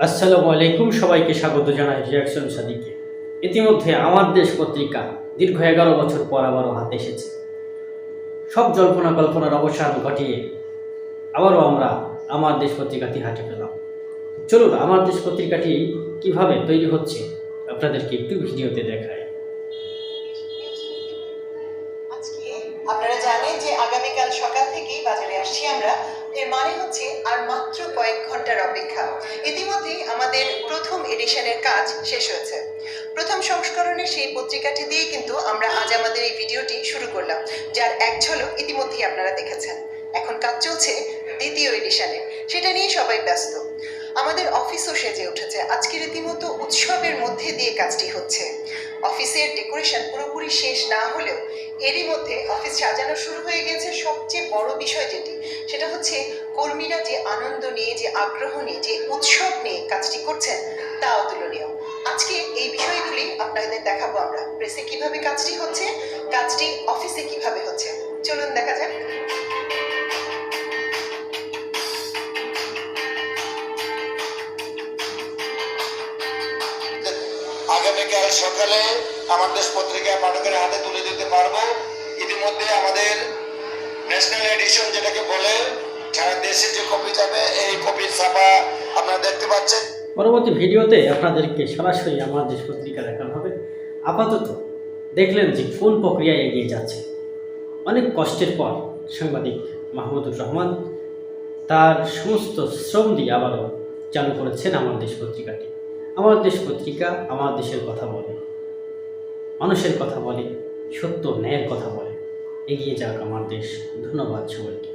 আসসালামু আলাইকুম, সবাইকে স্বাগত জানাই রিয়াকশন সাদিকে। ইতিমধ্যে আমার দেশ পত্রিকা দীর্ঘ 11 বছর পর আবারও হাতে এসেছে। সব জল্পনা কল্পনার অবসান ঘটিয়ে আবারও আমরা আমার দেশ পত্রিকাটি হাতে পেলাম। চলুন আমার দেশ পত্রিকাটি কিভাবে তৈরি হচ্ছে আপনাদেরকে একটু ভিডিওতে দেখায়। আজকে আপনারা জানেন যে আগামীকাল সকাল থেকেই বাজারে আসছি আমরা। এর মানে হচ্ছে আর মাত্র কয়েক ঘন্টার অপেক্ষা। ইতিমধ্যেই আমাদের প্রথম এডিশনের কাজ শেষ হয়েছে। প্রথম সংস্করণের সেই পত্রিকাটি দিয়ে কিন্তু আমরা আজ আমাদের এই ভিডিওটি শুরু করলাম, যার এক ঝলক ইতিমধ্যেই আপনারা দেখেছেন। এখন কাজ চলছে দ্বিতীয় এডিশনে, সেটা নিয়ে সবাই ব্যস্ত। আমাদের অফিসও সেজে উঠেছে। আজকে রীতিমতো উৎসবের মধ্যে দিয়ে কাজটি হচ্ছে। অফিসের ডেকোরেশন পুরোপুরি শেষ না হলেও এরই মধ্যে অফিস সাজানো শুরু হয়ে গেছে। সবচেয়ে বড় বিষয় যেটি, সেটা হচ্ছে কর্মীরা যে আনন্দ নিয়ে, যে আগ্রহ নিয়ে, যে উৎসব নিয়ে কাজটি করছেন, তা অতুলনীয়। আজকে এই বিষয়গুলি আপনাদের দেখাবো আমরা। প্রেসে কিভাবে কাজটি হচ্ছে, কাজটি অফিসে কিভাবে হচ্ছে, চলুন দেখা যাক। আগামীকাল সকালে আমার দেশ পত্রিকা পাঠকের হাতে তুলে দিতে পারবো। ইতিমধ্যে আমাদের ন্যাশনাল এডিশন যেটাকে বলে সারা দেশে যে কপি যাবে, এই কপির ছাপা আপনারা দেখতে পাচ্ছেন। পরবর্তী ভিডিওতে আপনাদেরকে সরাসরি আমার দেশ পত্রিকা দেখানো হবে। আপাতত দেখলেন যে কোন প্রক্রিয়ায় এগিয়ে যাচ্ছে। অনেক কষ্টের পর সাংবাদিক মাহমুদুর রহমান তার সমস্ত শ্রম দিয়ে আবারও চালু করেছেন আমার দেশ পত্রিকাটি। আমার দেশ পত্রিকা আমার দেশের কথা বলে, মানুষের কথা বলে, সত্য ন্যায়ের কথা বলে। এগিয়ে যাক আমার দেশ। ধন্যবাদ সবাইকে।